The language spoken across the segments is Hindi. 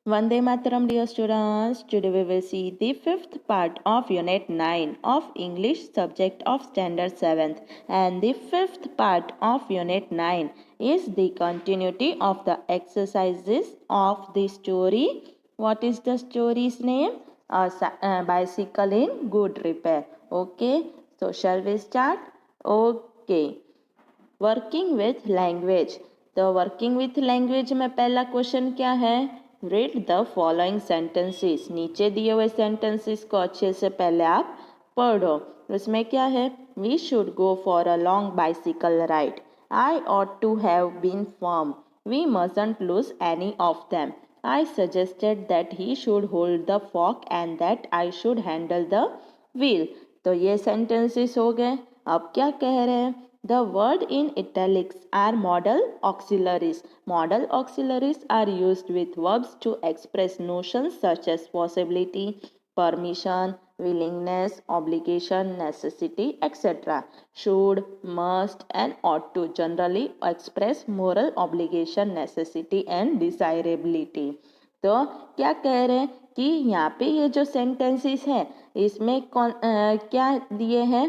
Vande Mataram, dear students. Today we will see the fifth part of Unit 9 of English subject of Standard 7th. And the fifth part of Unit 9 is the continuity of the exercises of the story. What is the story's name? A bicycle in good repair. Okay, so shall we start? Okay. Working with language. तो वर्किंग विथ लैंग्वेज में पहला क्वेश्चन क्या है? Read the following sentences. नीचे दिए हुए सेंटेंसेस को अच्छे से पहले आप पढ़ो। उसमें क्या है? We should go for a long bicycle ride. I ought to have been firm. We mustn't lose any of them. I suggested that he should hold the fork and that I should handle the wheel. तो ये सेंटेंसेस हो गए। अब क्या कह रहे हैं? The word in italics are modal auxiliaries. Modal auxiliaries are used with verbs to express notions such as possibility, permission, willingness, obligation, necessity, etc. Should, must and ought to generally express moral obligation, necessity and desirability. तो क्या कह रहे हैं कि यहाँ पे ये जो सेंटेंसेस है इसमें क्या दिए हैं?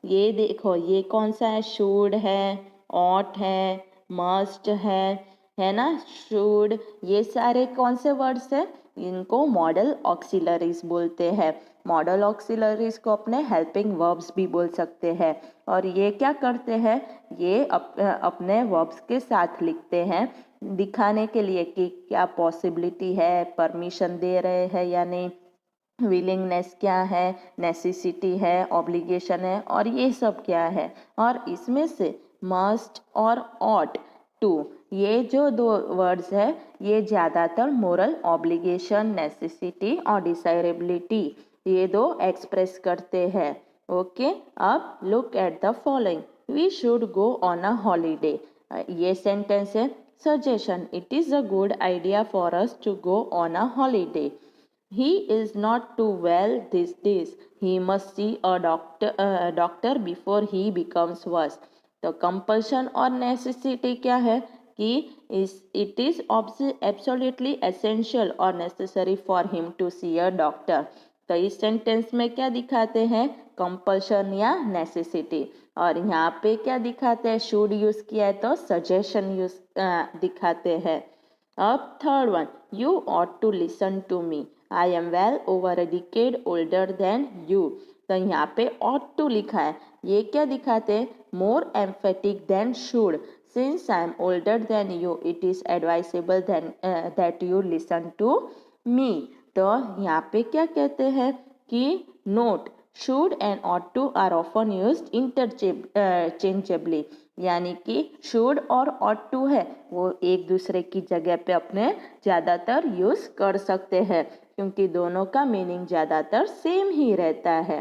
ये देखो, ये कौन सा है? शुड है, ऑट है, मस्ट है ना? शुड, ये सारे कौन से वर्ड्स है? इनको मॉडल ऑक्सिलरीज बोलते हैं। मॉडल ऑक्सिलरीज को अपने हेल्पिंग वर्ब्स भी बोल सकते हैं। और ये क्या करते हैं? ये अपने वर्ब्स के साथ लिखते हैं दिखाने के लिए कि क्या पॉसिबिलिटी है, परमिशन दे रहे हैं या नहीं, विलिंगनेस क्या है, नेसेसिटी है, ऑब्लिगेशन है, और ये सब क्या है। और इसमें से मस्ट और ऑट टू, ये जो दो वर्ड्स है ये ज़्यादातर मोरल ऑब्लिगेशन, नेसेसिटी और डिसायरेबिलिटी ये दो एक्सप्रेस करते हैं। ओके, अब look at the following. We should go on a holiday. ये सेंटेंस है suggestion. It is a good idea for us to go on a holiday. He is not too well these days. He must see a doctor before he becomes worse. तो compulsion और necessity क्या है कि it is absolutely essential or necessary for him to see a doctor. तो इस सेंटेंस में क्या दिखाते हैं? कंपल्शन या नेसेसिटी। और यहाँ पे क्या दिखाते हैं? शुड यूज किया है तो सजेशन यूज दिखाते हैं। अब third one, you ought to listen to me. I am well over a decade older than you. तो यहाँ पे ऑट टू लिखा है। ये क्या दिखाते हैं? More emphatic than should. Since I am older than you it is advisable then that you listen to me. तो यहाँ पे क्या कहते हैं कि note, should and ought to are often used interchangeably. यानी कि शुड और ऑट टू है वो एक दूसरे की जगह पे अपने ज़्यादातर यूज़ कर सकते हैं क्योंकि दोनों का मीनिंग ज़्यादातर सेम ही रहता है।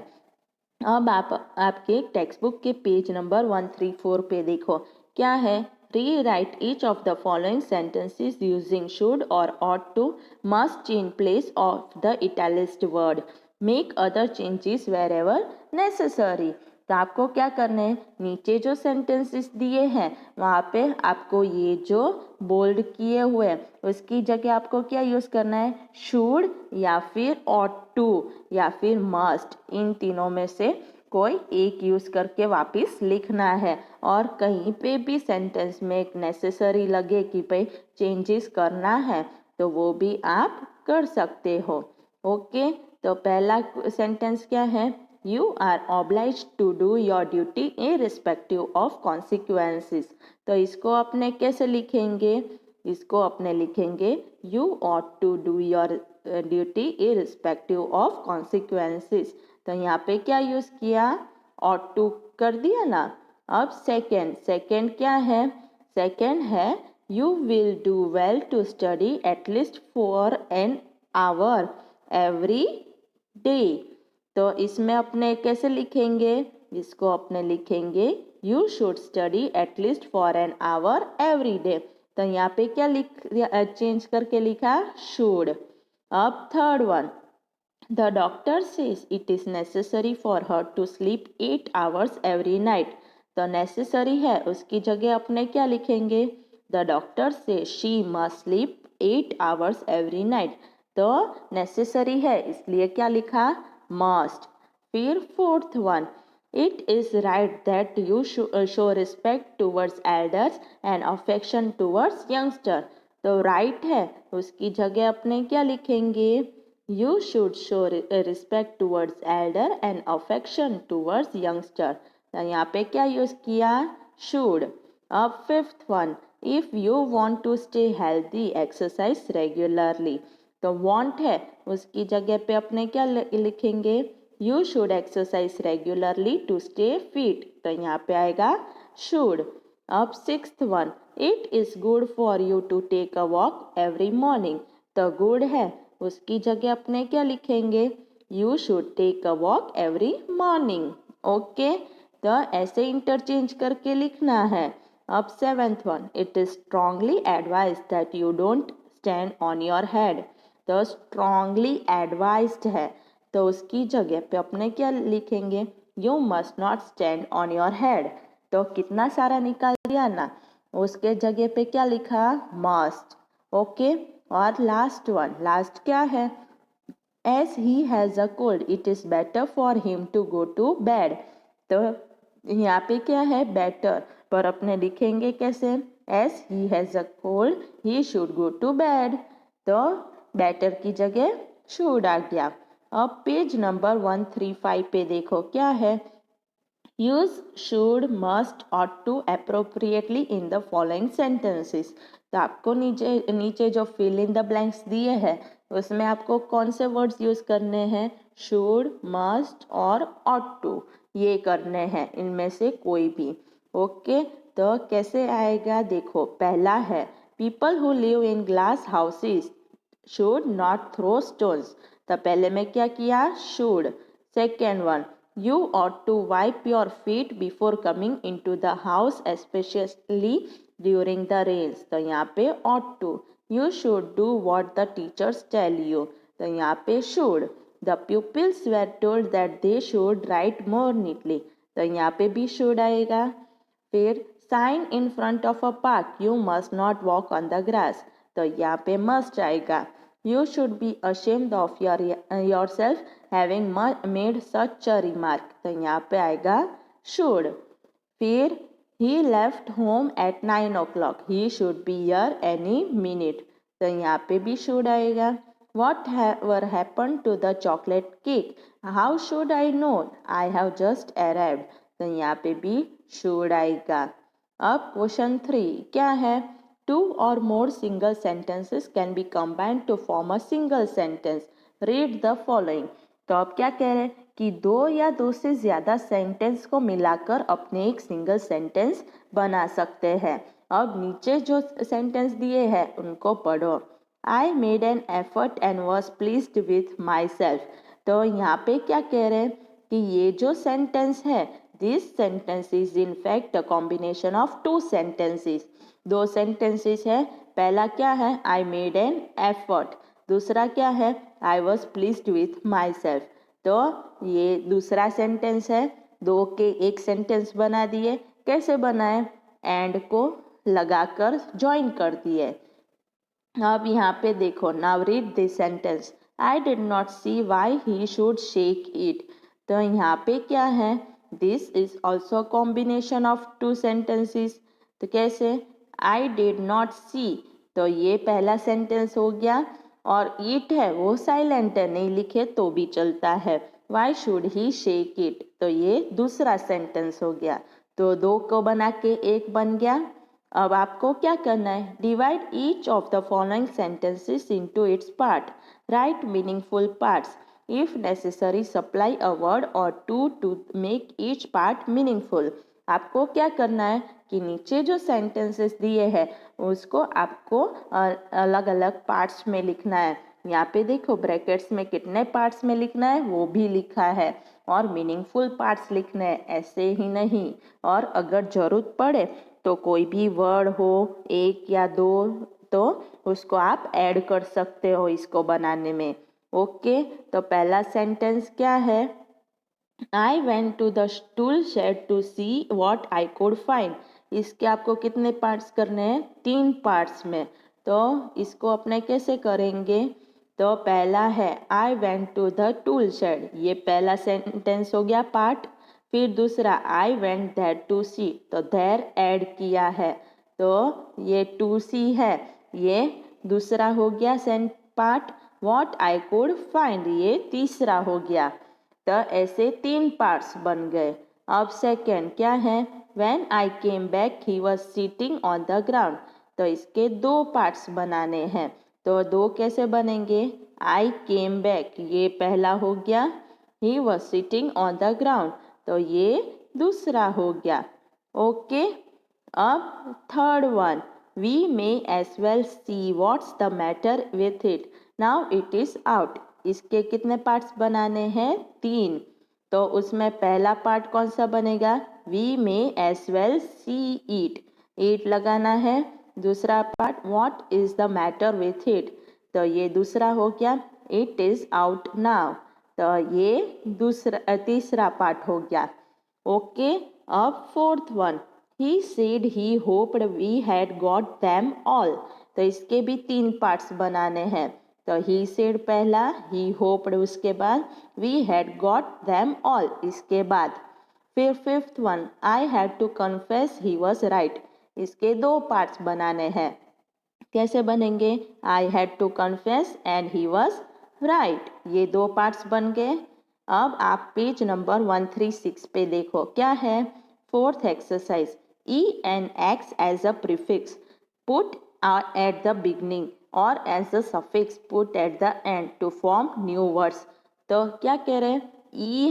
अब आप आपके टेक्स्ट बुक के पेज नंबर 134 पे देखो क्या है? Rewrite each of the following sentences using should और ought to must in place of the italicised word. Make other changes wherever necessary. तो आपको क्या करना है? नीचे जो सेंटेंसेस दिए हैं वहाँ पे आपको ये जो बोल्ड किए हुए हैं उसकी जगह आपको क्या यूज़ करना है? शुड या फिर ऑट टू या फिर मस्ट, इन तीनों में से कोई एक यूज़ करके वापस लिखना है। और कहीं पे भी सेंटेंस में एक नेसेसरी लगे कि भाई चेंजेस करना है तो वो भी आप कर सकते हो। ओके, तो पहला सेंटेंस क्या है? You are obliged to do your duty irrespective of consequences. तो इसको अपने कैसे लिखेंगे? इसको अपने लिखेंगे You ought to do your duty irrespective of consequences. तो यहाँ पे क्या यूज़ किया? ought to कर दिया ना। अब सेकेंड क्या है? सेकेंड है You will do well to study at least for an hour every day. तो इसमें अपने कैसे लिखेंगे? इसको अपने लिखेंगे you should study at least for an hour every day. तो यहाँ पे क्या चेंज करके लिखा? शुड। अब third one, the doctor says it is necessary for her to sleep 8 hours every night. तो नेसेसरी है उसकी जगह अपने क्या लिखेंगे? The doctor says she must sleep 8 hours every night। तो नेसेसरी है इसलिए क्या लिखा, मस्ट। फिर fourth one, it is right that you show respect towards elders and affection towards youngster. तो राइट है, उसकी जगह अपने क्या लिखेंगे, you should show respect towards elder and affection towards youngster. तो यहाँ पे क्या यूज किया, शुड। अब fifth one, if you want to stay healthy exercise regularly. तो वांट है, उसकी जगह पे अपने क्या लिखेंगे, you should exercise regularly to stay fit. तो यहाँ पे आएगा शुड। अब sixth one, it is good for you to take a walk every morning. तो गुड है, उसकी जगह अपने क्या लिखेंगे, you should take a walk every morning. Okay, तो ऐसे इंटरचेंज करके लिखना है। अब seventh one, it is strongly advise that you don't stand on your head. तो स्ट्रांगली एडवाइज्ड है, तो उसकी जगह पे अपने क्या लिखेंगे, you must not stand on your head. तो कितना सारा निकाल दिया ना, उसके जगह पे क्या लिखा, मस्ट। ओके, और लास्ट वन, लास्ट क्या है, as he has a cold it is better for him to go to bed. तो यहाँ पे क्या है, बेटर, पर अपने लिखेंगे कैसे, as he has a cold he should go to bed. तो बेटर की जगह शुड आ गया। अब पेज नंबर 135 पे देखो क्या है, use should must ought to appropriately in the following sentences। तो आपको नीचे नीचे जो fill in the blanks दिए हैं उसमें आपको कौन से वर्ड्स यूज करने हैं, should, must और ought to, ये करने हैं, इनमें से कोई भी। ओके, तो कैसे आएगा देखो, पहला है people who live in glass houses should not throw stones। तो पहले में क्या किया, should। Second one, you ought to wipe your feet before coming into the house especially during the rains। तो यहाँ पे ought to। you should do what the teachers tell you। तो यहाँ पे should। the pupils were told that they should write more neatly। तो यहाँ पे भी should आएगा। फिर sign in front of a park you must not walk on the grass। तो यहाँ पे must आएगा। you should be ashamed of yourself having made such a remark। तो यहाँ पे आएगा should। फिर he left home at 9 o'clock he should be here any minute। तो यहाँ पे भी should आएगा। whatever happened to the chocolate cake how should I know I have just arrived। तो यहाँ पे भी should आएगा। अब क्वेश्चन 3 क्या है, two or more single sentences can be combined to form a single sentence। read the following। तो अब क्या कह रहे हैं कि दो या दो से ज़्यादा सेंटेंस को मिलाकर अपने एक सिंगल सेंटेंस बना सकते हैं। अब नीचे जो सेंटेंस दिए हैं उनको पढ़ो। I made an effort and was pleased with my self. तो यहाँ पे क्या कह रहे हैं कि ये जो सेंटेंस है, this sentence is in fact a combination of two sentences. दो सेंटेंसेस है, पहला क्या है, आई मेड एन एफर्ट, दूसरा क्या है, I was pleased with my self. तो ये दूसरा सेंटेंस है, दो के एक सेंटेंस बना दिए, कैसे बनाए, एंड को लगाकर ज्वाइन कर दिए। अब यहाँ पे देखो, now read this sentence, I did not see why he should shake it. तो यहाँ पे क्या है, this is also combination of two sentences. तो कैसे, आई डिड नॉट सी, तो ये पहला सेंटेंस हो गया, और ईट है वो साइलेंट है, नहीं लिखे तो भी चलता है। Why should he shake it, तो ये दूसरा सेंटेंस हो गया। तो दो को बना के एक बन गया। अब आपको क्या करना है, divide each of the following sentences into its part, right meaningful parts, if necessary supply a word और to make each part meaningful. आपको क्या करना है कि नीचे जो सेंटेंसेस दिए हैं उसको आपको अलग अलग पार्ट्स में लिखना है। यहाँ पे देखो ब्रैकेट्स में कितने पार्ट्स में लिखना है वो भी लिखा है, और मीनिंगफुल पार्ट्स लिखने हैं, ऐसे ही नहीं। और अगर जरूरत पड़े तो कोई भी वर्ड हो, एक या दो, तो उसको आप ऐड कर सकते हो इसको बनाने में। ओके, तो पहला सेंटेंस क्या है, I went to the tool shed to see what I could find। इसके आपको कितने पार्ट्स करने हैं, 3 पार्ट्स में। तो इसको अपने कैसे करेंगे? तो पहला है I went to the tool shed, ये पहला सेंटेंस हो गया पार्ट। फिर दूसरा I went there to see, तो देयर ऐड किया है, तो ये टू सी है, ये दूसरा हो गया part. What I could find, ये तीसरा हो गया। तो ऐसे 3 पार्ट्स बन गए। अब सेकेंड क्या है? When I came back he was sitting on the ground, तो इसके 2 पार्ट्स बनाने हैं। तो 2 कैसे बनेंगे? आई केम बैक, ये पहला हो गया। He was sitting on the ground, तो ये दूसरा हो गया। ओके, अब third one, we may as well see what's the matter with it, now it is out. इसके कितने पार्ट्स बनाने हैं? 3। तो उसमें पहला पार्ट कौन सा बनेगा? We may as well see it, it लगाना है। दूसरा part what is the matter with it, तो ये दूसरा हो गया। इट इज आउट नाउ, तो ये तीसरा पार्ट हो गया। ओके, अब fourth one, he said he hoped we had got them all, तो इसके भी 3 पार्ट्स बनाने हैं। तो ही सेड पहला, ही होप्ड उसके बाद, we had got them all इसके बाद। फिर fifth one, I had to confess he was right, इसके 2 पार्ट्स बनाने हैं। कैसे बनेंगे? I had to confess and he was right, ये 2 पार्ट्स बन गए। अब आप पेज नंबर 136 पे देखो क्या है। Fourth exercise, E N X as a prefix put at the beginning और as a suffix put at the end to form new words. तो क्या कह रहे हैं? ई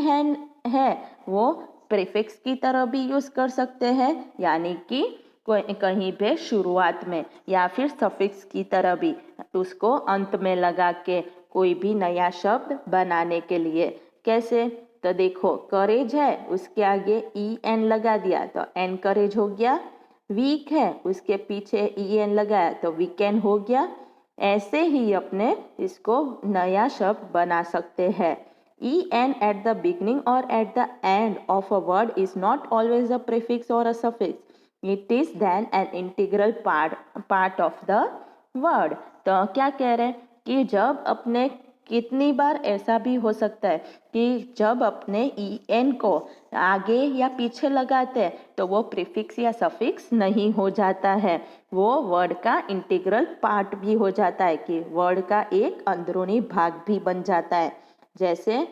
है वो प्रीफिक्स की तरह भी यूज कर सकते हैं, यानी कि कहीं पे शुरुआत में, या फिर सफिक्स की तरह भी उसको अंत में लगा के कोई भी नया शब्द बनाने के लिए। कैसे? तो देखो, करेज है, उसके आगे ई एन लगा दिया तो एनकरेज हो गया। वीक है, उसके पीछे ई एन लगाया तो वीकेंड हो गया। ऐसे ही अपने इसको नया शब्द बना सकते हैं। E N at the beginning और at the end of a word is not always a prefix और a suffix, it is then an integral part of the word. तो क्या कह रहे हैं कि जब अपने, कितनी बार ऐसा भी हो सकता है कि जब अपने ई एन को आगे या पीछे लगाते हैं तो वो प्रीफिक्स या सफिक्स नहीं हो जाता है, वो वर्ड का इंटीग्रल पार्ट भी हो जाता है, कि वर्ड का एक अंदरूनी भाग भी बन जाता है। जैसे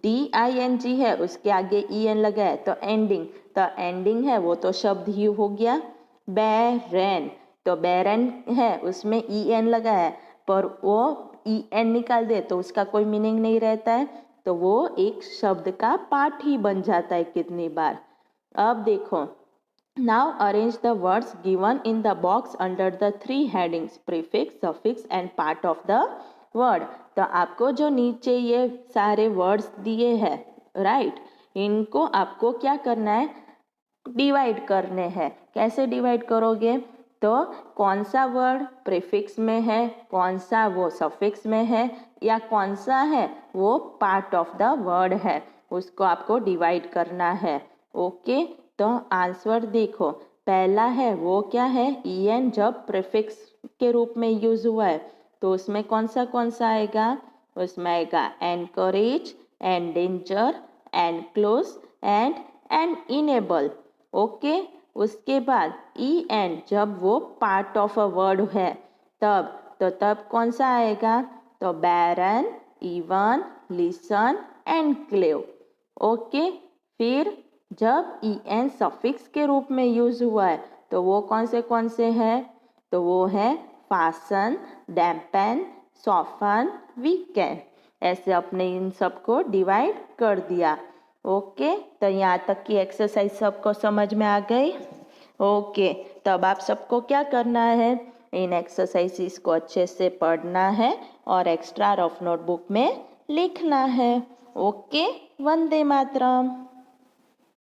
DING है, उसके आगे EN लगा है तो एंडिंग, तो एंडिंग है वो तो शब्द ही हो गया। बैरन, तो बैरन है, उसमें EN लगा है, पर वो EN निकाल दे तो उसका कोई मीनिंग नहीं रहता है, तो वो एक शब्द का पार्ट ही बन जाता है कितनी बार। अब देखो, now arrange the words given in the box under the 3 headings prefix, suffix and part of the word. तो आपको जो नीचे ये सारे वर्ड्स दिए हैं, राइट, इनको आपको क्या करना है? डिवाइड करने हैं। कैसे डिवाइड करोगे? तो कौन सा वर्ड प्रीफिक्स में है, कौन सा वो सफिक्स में है, या कौन सा है वो पार्ट ऑफ द वर्ड है, उसको आपको डिवाइड करना है। ओके, तो आंसर देखो, पहला है वो क्या है? EN जब प्रीफिक्स के रूप में यूज हुआ है तो उसमें कौन सा आएगा? उसमें आएगा encourage, endanger, enclose and enable. Okay, उसके बाद EN जब वो पार्ट ऑफ अ वर्ड है तब कौन सा आएगा? तो बैरन, इवन, लिसन, एनक्लेव। ओके, फिर जब EN सफिक्स के रूप में यूज हुआ है तो वो कौन से हैं? तो वो है फासन, डैम्पन, सॉफन, वीकेंड। ऐसे अपने इन सबको डिवाइड कर दिया। ओके, तो यहाँ तक की एक्सरसाइज सबको समझ में आ गई? ओके, तब आप सबको क्या करना है? इन एक्सरसाइजेस को अच्छे से पढ़ना है और एक्स्ट्रा रफ नोटबुक में लिखना है। ओके, वंदे मातरम।